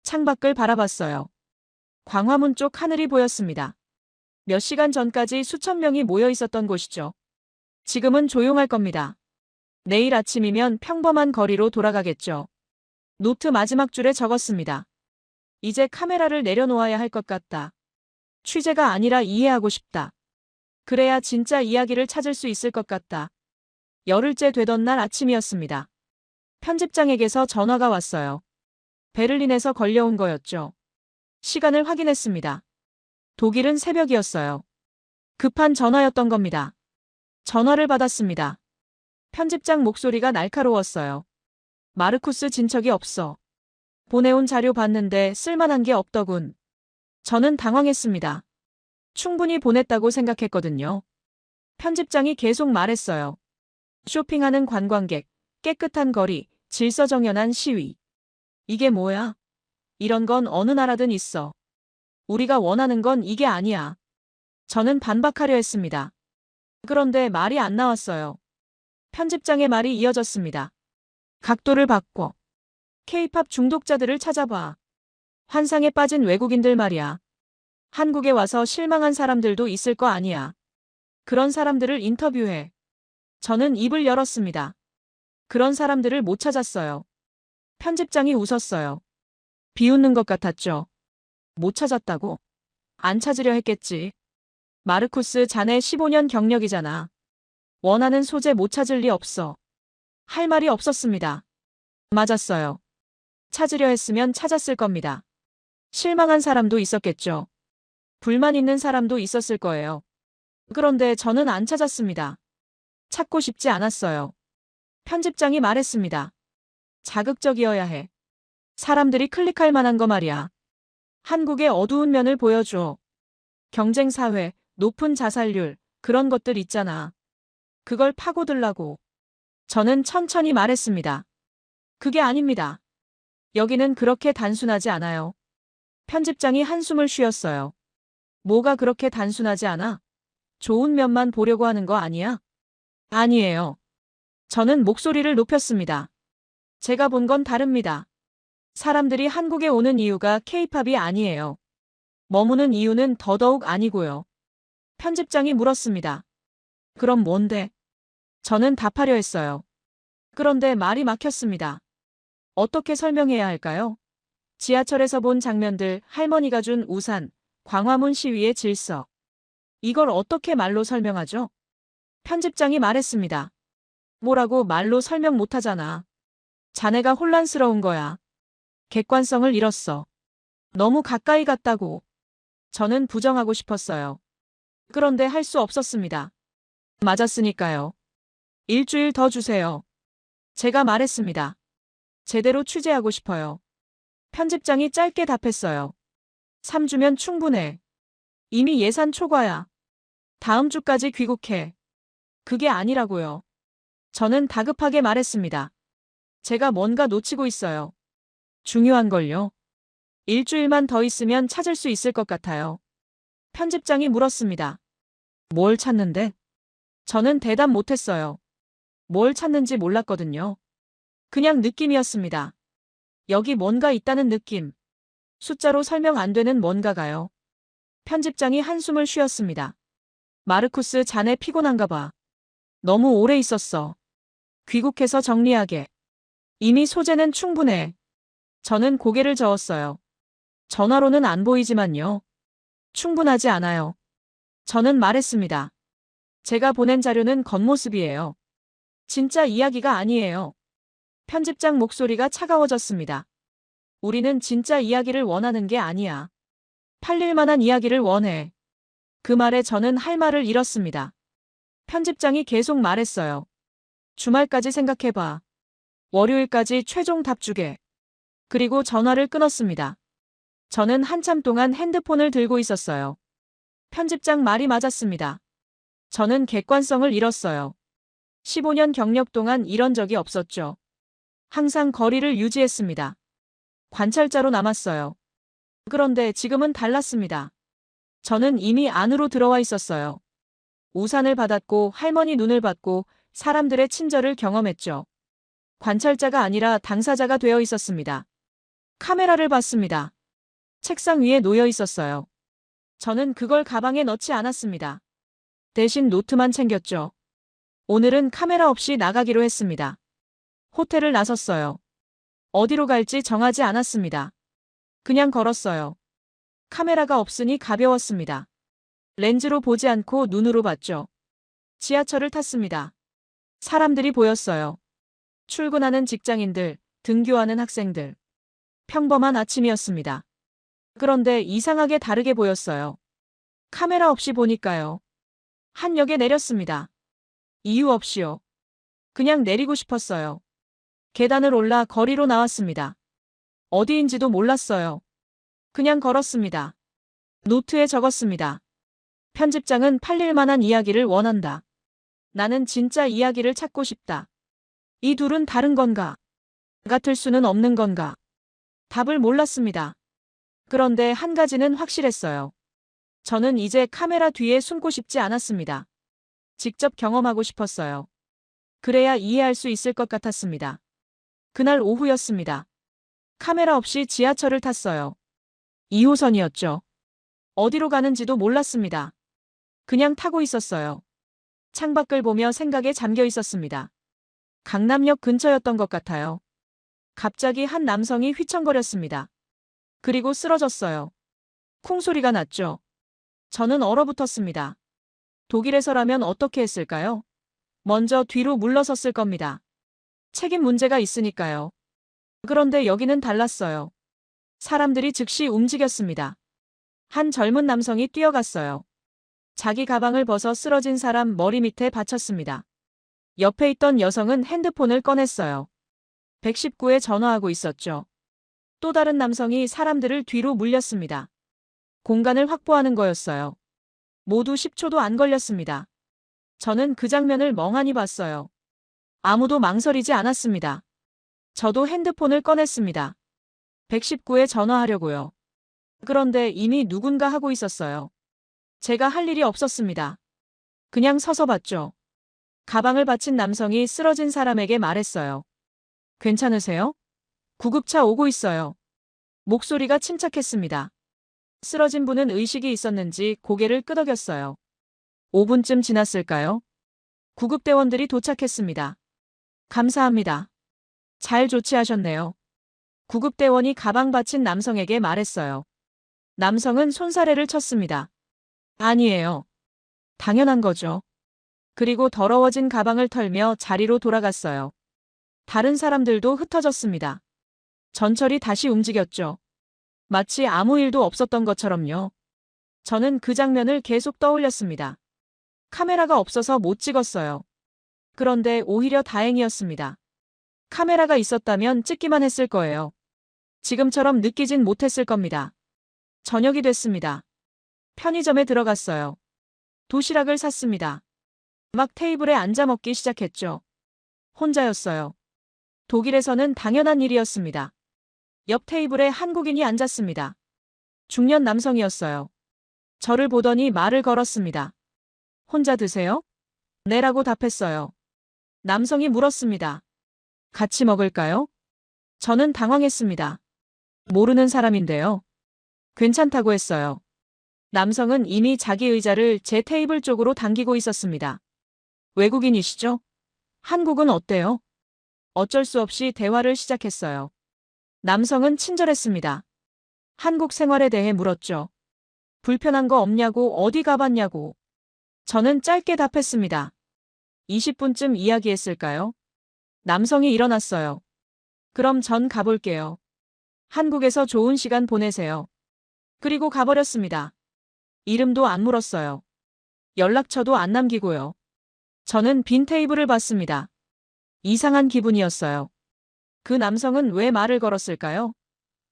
창밖을 바라봤어요. 광화문 쪽 하늘이 보였습니다. 몇 시간 전까지 수천 명이 모여 있었던 곳이죠. 지금은 조용할 겁니다. 내일 아침이면 평범한 거리로 돌아가겠죠. 노트 마지막 줄에 적었습니다. 이제 카메라를 내려놓아야 할 것 같다. 취재가 아니라 이해하고 싶다. 그래야 진짜 이야기를 찾을 수 있을 것 같다. 열흘째 되던 날 아침이었습니다. 편집장에게서 전화가 왔어요. 베를린에서 걸려온 거였죠. 시간을 확인했습니다. 독일은 새벽이었어요. 급한 전화였던 겁니다. 전화를 받았습니다. 편집장 목소리가 날카로웠어요. 마르쿠스 진척이 없어. 보내온 자료 봤는데 쓸만한 게 없더군. 저는 당황했습니다. 충분히 보냈다고 생각했거든요. 편집장이 계속 말했어요. 쇼핑하는 관광객, 깨끗한 거리, 질서정연한 시위. 이게 뭐야? 이런 건 어느 나라든 있어. 우리가 원하는 건 이게 아니야. 저는 반박하려 했습니다. 그런데 말이 안 나왔어요. 편집장의 말이 이어졌습니다. 각도를 바꿔. K-팝 중독자들을 찾아봐. 환상에 빠진 외국인들 말이야. 한국에 와서 실망한 사람들도 있을 거 아니야. 그런 사람들을 인터뷰해. 저는 입을 열었습니다. 그런 사람들을 못 찾았어요. 편집장이 웃었어요. 비웃는 것 같았죠. 못 찾았다고? 안 찾으려 했겠지. 마르쿠스, 자네 15년 경력이잖아. 원하는 소재 못 찾을 리 없어. 할 말이 없었습니다. 맞았어요. 찾으려 했으면 찾았을 겁니다. 실망한 사람도 있었겠죠. 불만 있는 사람도 있었을 거예요. 그런데 저는 안 찾았습니다. 찾고 싶지 않았어요. 편집장이 말했습니다. 자극적이어야 해. 사람들이 클릭할 만한 거 말이야. 한국의 어두운 면을 보여줘. 경쟁 사회, 높은 자살률, 그런 것들 있잖아. 그걸 파고들라고. 저는 천천히 말했습니다. 그게 아닙니다. 여기는 그렇게 단순하지 않아요. 편집장이 한숨을 쉬었어요. 뭐가 그렇게 단순하지 않아? 좋은 면만 보려고 하는 거 아니야? 아니에요. 저는 목소리를 높였습니다. 제가 본 건 다릅니다. 사람들이 한국에 오는 이유가 케이팝이 아니에요. 머무는 이유는 더더욱 아니고요. 편집장이 물었습니다. 그럼 뭔데? 저는 답하려 했어요. 그런데 말이 막혔습니다. 어떻게 설명해야 할까요? 지하철에서 본 장면들, 할머니가 준 우산, 광화문 시위의 질서. 이걸 어떻게 말로 설명하죠? 편집장이 말했습니다. 뭐라고 말로 설명 못하잖아. 자네가 혼란스러운 거야. 객관성을 잃었어. 너무 가까이 갔다고. 저는 부정하고 싶었어요. 그런데 할 수 없었습니다. 맞았으니까요. 일주일 더 주세요. 제가 말했습니다. 제대로 취재하고 싶어요. 편집장이 짧게 답했어요. 3주면 충분해. 이미 예산 초과야. 다음 주까지 귀국해. 그게 아니라고요. 저는 다급하게 말했습니다. 제가 뭔가 놓치고 있어요. 중요한 걸요. 일주일만 더 있으면 찾을 수 있을 것 같아요. 편집장이 물었습니다. 뭘 찾는데? 저는 대답 못했어요. 뭘 찾는지 몰랐거든요. 그냥 느낌이었습니다. 여기 뭔가 있다는 느낌. 숫자로 설명 안 되는 뭔가가요. 편집장이 한숨을 쉬었습니다. 마르쿠스, 자네 피곤한가 봐. 너무 오래 있었어. 귀국해서 정리하게. 이미 소재는 충분해. 저는 고개를 저었어요. 전화로는 안 보이지만요. 충분하지 않아요. 저는 말했습니다. 제가 보낸 자료는 겉모습이에요. 진짜 이야기가 아니에요. 편집장 목소리가 차가워졌습니다. 우리는 진짜 이야기를 원하는 게 아니야. 팔릴 만한 이야기를 원해. 그 말에 저는 할 말을 잃었습니다. 편집장이 계속 말했어요. 주말까지 생각해봐. 월요일까지 최종 답 주게. 그리고 전화를 끊었습니다. 저는 한참 동안 핸드폰을 들고 있었어요. 편집장 말이 맞았습니다. 저는 객관성을 잃었어요. 15년 경력 동안 이런 적이 없었죠. 항상 거리를 유지했습니다. 관찰자로 남았어요. 그런데 지금은 달랐습니다. 저는 이미 안으로 들어와 있었어요. 우산을 받았고 할머니 눈을 받고 사람들의 친절을 경험했죠. 관찰자가 아니라 당사자가 되어 있었습니다. 카메라를 봤습니다. 책상 위에 놓여 있었어요. 저는 그걸 가방에 넣지 않았습니다. 대신 노트만 챙겼죠. 오늘은 카메라 없이 나가기로 했습니다. 호텔을 나섰어요. 어디로 갈지 정하지 않았습니다. 그냥 걸었어요. 카메라가 없으니 가벼웠습니다. 렌즈로 보지 않고 눈으로 봤죠. 지하철을 탔습니다. 사람들이 보였어요. 출근하는 직장인들, 등교하는 학생들. 평범한 아침이었습니다. 그런데 이상하게 다르게 보였어요. 카메라 없이 보니까요. 한 역에 내렸습니다. 이유 없이요. 그냥 내리고 싶었어요. 계단을 올라 거리로 나왔습니다. 어디인지도 몰랐어요. 그냥 걸었습니다. 노트에 적었습니다. 편집장은 팔릴 만한 이야기를 원한다. 나는 진짜 이야기를 찾고 싶다. 이 둘은 다른 건가? 같을 수는 없는 건가? 답을 몰랐습니다. 그런데 한 가지는 확실했어요. 저는 이제 카메라 뒤에 숨고 싶지 않았습니다. 직접 경험하고 싶었어요. 그래야 이해할 수 있을 것 같았습니다. 그날 오후였습니다. 카메라 없이 지하철을 탔어요. 2호선이었죠. 어디로 가는지도 몰랐습니다. 그냥 타고 있었어요. 창밖을 보며 생각에 잠겨 있었습니다. 강남역 근처였던 것 같아요. 갑자기 한 남성이 휘청거렸습니다. 그리고 쓰러졌어요. 쿵 소리가 났죠. 저는 얼어붙었습니다. 독일에서라면 어떻게 했을까요? 먼저 뒤로 물러섰을 겁니다. 책임 문제가 있으니까요. 그런데 여기는 달랐어요. 사람들이 즉시 움직였습니다. 한 젊은 남성이 뛰어갔어요. 자기 가방을 벗어 쓰러진 사람 머리 밑에 받쳤습니다. 옆에 있던 여성은 핸드폰을 꺼냈어요. 119에 전화하고 있었죠. 또 다른 남성이 사람들을 뒤로 물렸습니다. 공간을 확보하는 거였어요. 모두 10초도 안 걸렸습니다. 저는 그 장면을 멍하니 봤어요. 아무도 망설이지 않았습니다. 저도 핸드폰을 꺼냈습니다. 119에 전화하려고요. 그런데 이미 누군가 하고 있었어요. 제가 할 일이 없었습니다. 그냥 서서 봤죠. 가방을 받친 남성이 쓰러진 사람에게 말했어요. 괜찮으세요? 구급차 오고 있어요. 목소리가 침착했습니다. 쓰러진 분은 의식이 있었는지 고개를 끄덕였어요. 5분쯤 지났을까요? 구급대원들이 도착했습니다. 감사합니다. 잘 조치하셨네요. 구급대원이 가방 받친 남성에게 말했어요. 남성은 손사래를 쳤습니다. 아니에요. 당연한 거죠. 그리고 더러워진 가방을 털며 자리로 돌아갔어요. 다른 사람들도 흩어졌습니다. 전철이 다시 움직였죠. 마치 아무 일도 없었던 것처럼요. 저는 그 장면을 계속 떠올렸습니다. 카메라가 없어서 못 찍었어요. 그런데 오히려 다행이었습니다. 카메라가 있었다면 찍기만 했을 거예요. 지금처럼 느끼진 못했을 겁니다. 저녁이 됐습니다. 편의점에 들어갔어요. 도시락을 샀습니다. 막 테이블에 앉아 먹기 시작했죠. 혼자였어요. 독일에서는 당연한 일이었습니다. 옆 테이블에 한국인이 앉았습니다. 중년 남성이었어요. 저를 보더니 말을 걸었습니다. 혼자 드세요? 네라고 답했어요. 남성이 물었습니다. 같이 먹을까요? 저는 당황했습니다. 모르는 사람인데요. 괜찮다고 했어요. 남성은 이미 자기 의자를 제 테이블 쪽으로 당기고 있었습니다. 외국인이시죠? 한국은 어때요? 어쩔 수 없이 대화를 시작했어요. 남성은 친절했습니다. 한국 생활에 대해 물었죠. 불편한 거 없냐고 어디 가봤냐고. 저는 짧게 답했습니다. 20분쯤 이야기했을까요? 남성이 일어났어요. 그럼 전 가볼게요. 한국에서 좋은 시간 보내세요. 그리고 가버렸습니다. 이름도 안 물었어요. 연락처도 안 남기고요. 저는 빈 테이블을 봤습니다. 이상한 기분이었어요. 그 남성은 왜 말을 걸었을까요?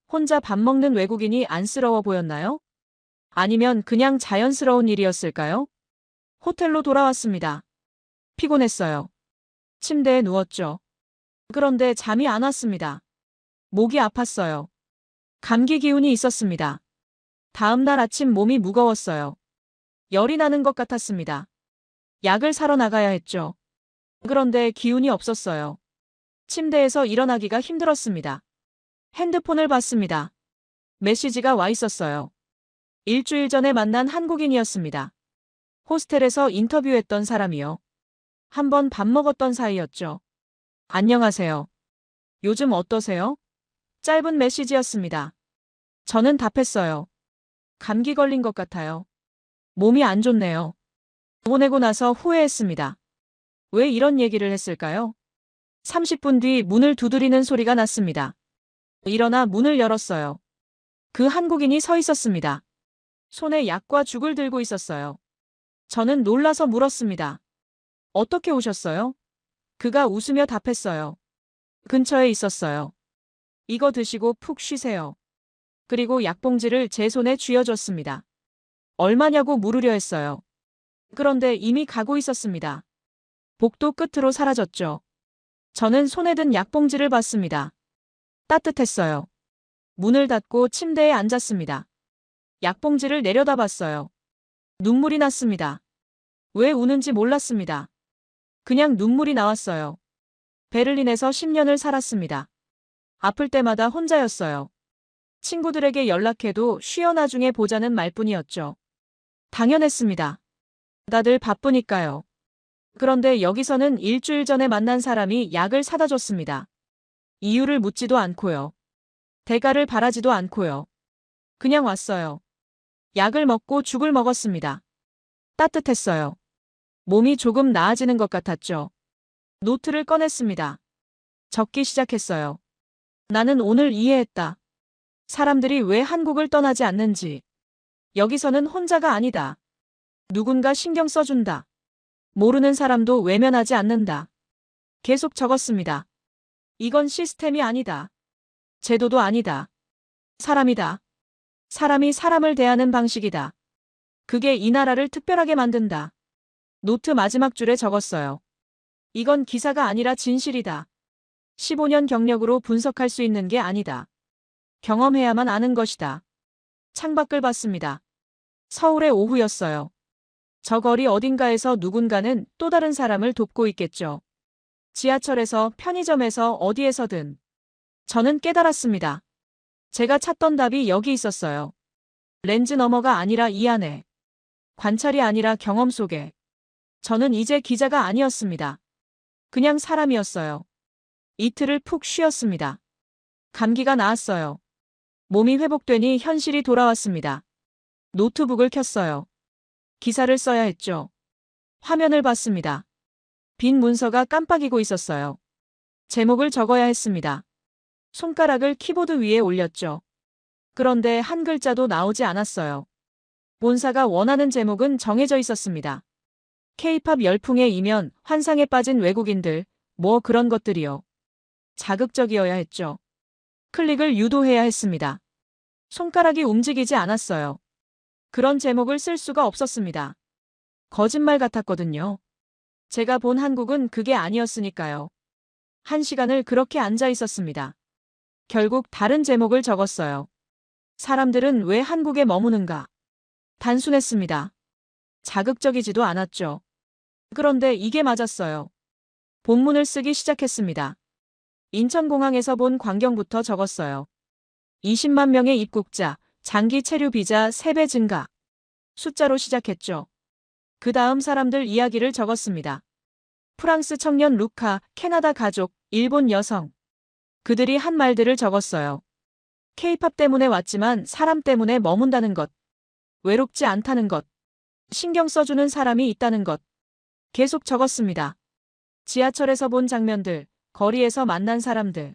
혼자 밥 먹는 외국인이 안쓰러워 보였나요? 아니면 그냥 자연스러운 일이었을까요? 호텔로 돌아왔습니다. 피곤했어요. 침대에 누웠죠. 그런데 잠이 안 왔습니다. 목이 아팠어요. 감기 기운이 있었습니다. 다음 날 아침 몸이 무거웠어요. 열이 나는 것 같았습니다. 약을 사러 나가야 했죠. 그런데 기운이 없었어요. 침대에서 일어나기가 힘들었습니다. 핸드폰을 봤습니다. 메시지가 와 있었어요. 일주일 전에 만난 한국인이었습니다. 호스텔에서 인터뷰했던 사람이요. 한번 밥 먹었던 사이였죠. 안녕하세요. 요즘 어떠세요? 짧은 메시지였습니다. 저는 답했어요. 감기 걸린 것 같아요. 몸이 안 좋네요. 보내고 나서 후회했습니다. 왜 이런 얘기를 했을까요? 30분 뒤 문을 두드리는 소리가 났습니다. 일어나 문을 열었어요. 그 한국인이 서 있었습니다. 손에 약과 죽을 들고 있었어요. 저는 놀라서 물었습니다. 어떻게 오셨어요? 그가 웃으며 답했어요. 근처에 있었어요. 이거 드시고 푹 쉬세요. 그리고 약봉지를 제 손에 쥐어줬습니다. 얼마냐고 물으려 했어요. 그런데 이미 가고 있었습니다. 복도 끝으로 사라졌죠. 저는 손에 든 약봉지를 봤습니다. 따뜻했어요. 문을 닫고 침대에 앉았습니다. 약봉지를 내려다봤어요. 눈물이 났습니다. 왜 우는지 몰랐습니다. 그냥 눈물이 나왔어요. 베를린에서 10년을 살았습니다. 아플 때마다 혼자였어요. 친구들에게 연락해도 쉬어 나중에 보자는 말뿐이었죠. 당연했습니다. 다들 바쁘니까요. 그런데 여기서는 일주일 전에 만난 사람이 약을 사다 줬습니다. 이유를 묻지도 않고요. 대가를 바라지도 않고요. 그냥 왔어요. 약을 먹고 죽을 먹었습니다. 따뜻했어요. 몸이 조금 나아지는 것 같았죠. 노트를 꺼냈습니다. 적기 시작했어요. 나는 오늘 이해했다. 사람들이 왜 한국을 떠나지 않는지. 여기서는 혼자가 아니다. 누군가 신경 써준다. 모르는 사람도 외면하지 않는다. 계속 적었습니다. 이건 시스템이 아니다. 제도도 아니다. 사람이다. 사람이 사람을 대하는 방식이다. 그게 이 나라를 특별하게 만든다. 노트 마지막 줄에 적었어요. 이건 기사가 아니라 진실이다. 15년 경력으로 분석할 수 있는 게 아니다. 경험해야만 아는 것이다. 창밖을 봤습니다. 서울의 오후였어요. 저 거리 어딘가에서 누군가는 또 다른 사람을 돕고 있겠죠. 지하철에서, 편의점에서, 어디에서든. 저는 깨달았습니다. 제가 찾던 답이 여기 있었어요. 렌즈 너머가 아니라 이 안에. 관찰이 아니라 경험 속에. 저는 이제 기자가 아니었습니다. 그냥 사람이었어요. 이틀을 푹 쉬었습니다. 감기가 나았어요. 몸이 회복되니 현실이 돌아왔습니다. 노트북을 켰어요. 기사를 써야 했죠. 화면을 봤습니다. 빈 문서가 깜빡이고 있었어요. 제목을 적어야 했습니다. 손가락을 키보드 위에 올렸죠. 그런데 한 글자도 나오지 않았어요. 본사가 원하는 제목은 정해져 있었습니다. K-팝 열풍의 이면, 환상에 빠진 외국인들, 뭐 그런 것들이요. 자극적이어야 했죠. 클릭을 유도해야 했습니다. 손가락이 움직이지 않았어요. 그런 제목을 쓸 수가 없었습니다. 거짓말 같았거든요. 제가 본 한국은 그게 아니었으니까요. 1시간을 그렇게 앉아 있었습니다. 결국 다른 제목을 적었어요. 사람들은 왜 한국에 머무는가? 단순했습니다. 자극적이지도 않았죠. 그런데 이게 맞았어요. 본문을 쓰기 시작했습니다. 인천공항에서 본 광경부터 적었어요. 20만 명의 입국자, 장기 체류 비자 3배 증가. 숫자로 시작했죠. 그 다음 사람들 이야기를 적었습니다. 프랑스 청년 루카, 캐나다 가족, 일본 여성. 그들이 한 말들을 적었어요. K-팝 때문에 왔지만 사람 때문에 머문다는 것. 외롭지 않다는 것. 신경 써주는 사람이 있다는 것. 계속 적었습니다. 지하철에서 본 장면들, 거리에서 만난 사람들.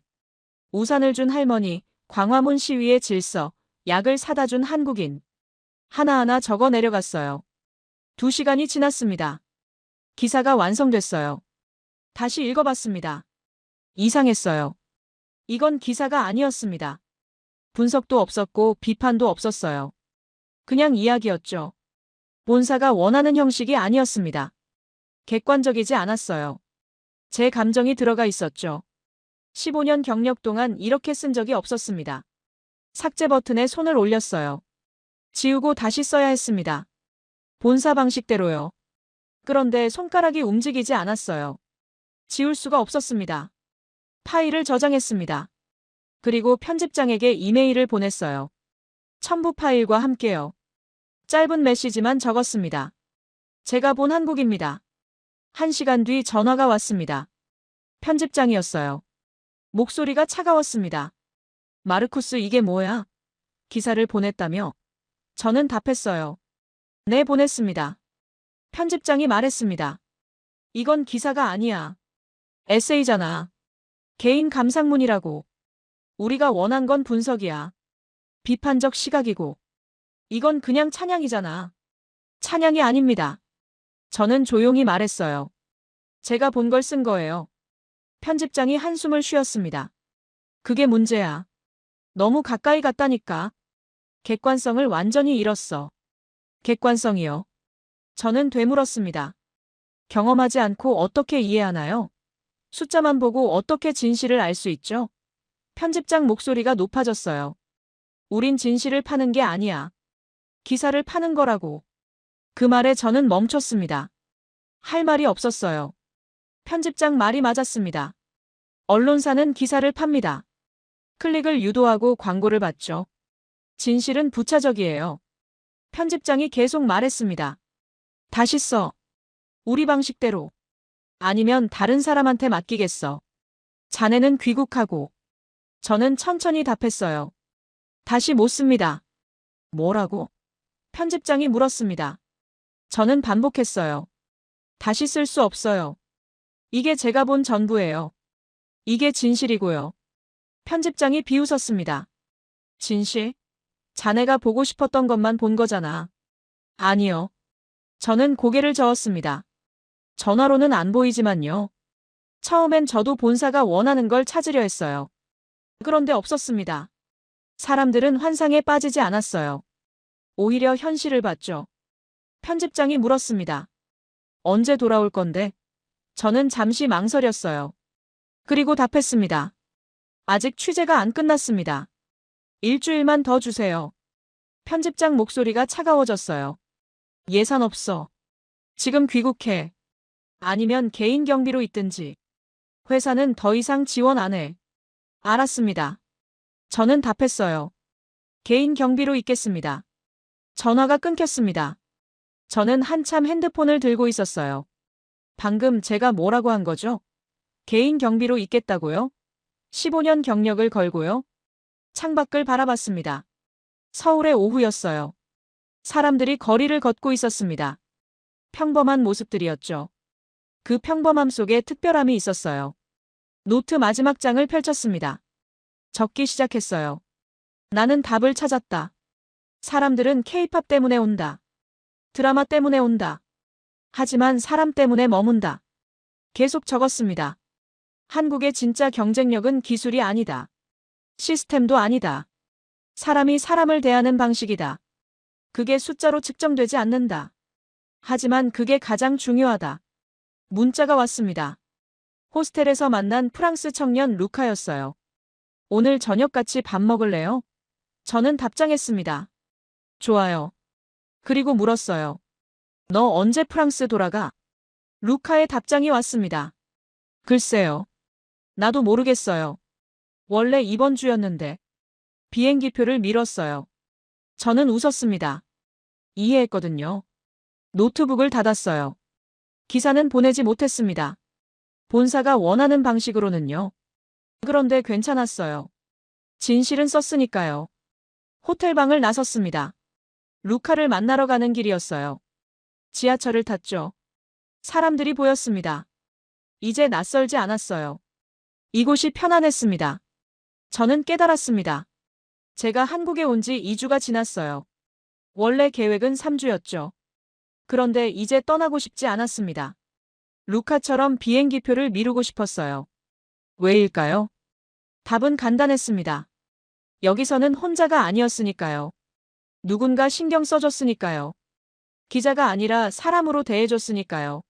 우산을 준 할머니, 광화문 시위의 질서, 약을 사다 준 한국인. 하나하나 적어 내려갔어요. 2시간이 지났습니다. 기사가 완성됐어요. 다시 읽어봤습니다. 이상했어요. 이건 기사가 아니었습니다. 분석도 없었고 비판도 없었어요. 그냥 이야기였죠. 본사가 원하는 형식이 아니었습니다. 객관적이지 않았어요. 제 감정이 들어가 있었죠. 15년 경력 동안 이렇게 쓴 적이 없었습니다. 삭제 버튼에 손을 올렸어요. 지우고 다시 써야 했습니다. 본사 방식대로요. 그런데 손가락이 움직이지 않았어요. 지울 수가 없었습니다. 파일을 저장했습니다. 그리고 편집장에게 이메일을 보냈어요. 첨부 파일과 함께요. 짧은 메시지만 적었습니다. 제가 본 한국입니다. 1시간 뒤 전화가 왔습니다. 편집장이었어요. 목소리가 차가웠습니다. 마르쿠스 이게 뭐야? 기사를 보냈다며? 저는 답했어요. 네, 보냈습니다. 편집장이 말했습니다. 이건 기사가 아니야. 에세이잖아. 개인 감상문이라고. 우리가 원한 건 분석이야. 비판적 시각이고. 이건 그냥 찬양이잖아. 찬양이 아닙니다. 저는 조용히 말했어요. 제가 본 걸 쓴 거예요. 편집장이 한숨을 쉬었습니다. 그게 문제야. 너무 가까이 갔다니까. 객관성을 완전히 잃었어. 객관성이요. 저는 되물었습니다. 경험하지 않고 어떻게 이해하나요? 숫자만 보고 어떻게 진실을 알 수 있죠? 편집장 목소리가 높아졌어요. 우린 진실을 파는 게 아니야. 기사를 파는 거라고. 그 말에 저는 멈췄습니다. 할 말이 없었어요. 편집장 말이 맞았습니다. 언론사는 기사를 팝니다. 클릭을 유도하고 광고를 받죠. 진실은 부차적이에요. 편집장이 계속 말했습니다. 다시 써. 우리 방식대로. 아니면 다른 사람한테 맡기겠어. 자네는 귀국하고. 저는 천천히 답했어요. 다시 못 씁니다. 뭐라고? 편집장이 물었습니다. 저는 반복했어요. 다시 쓸 수 없어요. 이게 제가 본 전부예요. 이게 진실이고요. 편집장이 비웃었습니다. 진실? 자네가 보고 싶었던 것만 본 거잖아. 아니요. 저는 고개를 저었습니다. 전화로는 안 보이지만요. 처음엔 저도 본사가 원하는 걸 찾으려 했어요. 그런데 없었습니다. 사람들은 환상에 빠지지 않았어요. 오히려 현실을 봤죠. 편집장이 물었습니다. 언제 돌아올 건데? 저는 잠시 망설였어요. 그리고 답했습니다. 아직 취재가 안 끝났습니다. 일주일만 더 주세요. 편집장 목소리가 차가워졌어요. 예산 없어. 지금 귀국해. 아니면 개인 경비로 있든지. 회사는 더 이상 지원 안 해. 알았습니다. 저는 답했어요. 개인 경비로 있겠습니다. 전화가 끊겼습니다. 저는 한참 핸드폰을 들고 있었어요. 방금 제가 뭐라고 한 거죠? 개인 경비로 있겠다고요? 15년 경력을 걸고요? 창밖을 바라봤습니다. 서울의 오후였어요. 사람들이 거리를 걷고 있었습니다. 평범한 모습들이었죠. 그 평범함 속에 특별함이 있었어요. 노트 마지막 장을 펼쳤습니다. 적기 시작했어요. 나는 답을 찾았다. 사람들은 케이팝 때문에 온다. 드라마 때문에 온다. 하지만 사람 때문에 머문다. 계속 적었습니다. 한국의 진짜 경쟁력은 기술이 아니다. 시스템도 아니다. 사람이 사람을 대하는 방식이다. 그게 숫자로 측정되지 않는다. 하지만 그게 가장 중요하다. 문자가 왔습니다. 호스텔에서 만난 프랑스 청년 루카였어요. 오늘 저녁 같이 밥 먹을래요? 저는 답장했습니다. 좋아요. 그리고 물었어요. 너 언제 프랑스 돌아가? 루카의 답장이 왔습니다. 글쎄요. 나도 모르겠어요. 원래 이번 주였는데. 비행기표를 미뤘어요. 저는 웃었습니다. 이해했거든요. 노트북을 닫았어요. 기사는 보내지 못했습니다. 본사가 원하는 방식으로는요. 그런데 괜찮았어요. 진실은 썼으니까요. 호텔방을 나섰습니다. 루카를 만나러 가는 길이었어요. 지하철을 탔죠. 사람들이 보였습니다. 이제 낯설지 않았어요. 이곳이 편안했습니다. 저는 깨달았습니다. 제가 한국에 온 지 2주가 지났어요. 원래 계획은 3주였죠. 그런데 이제 떠나고 싶지 않았습니다. 루카처럼 비행기표를 미루고 싶었어요. 왜일까요? 답은 간단했습니다. 여기서는 혼자가 아니었으니까요. 누군가 신경 써줬으니까요. 기자가 아니라 사람으로 대해줬으니까요.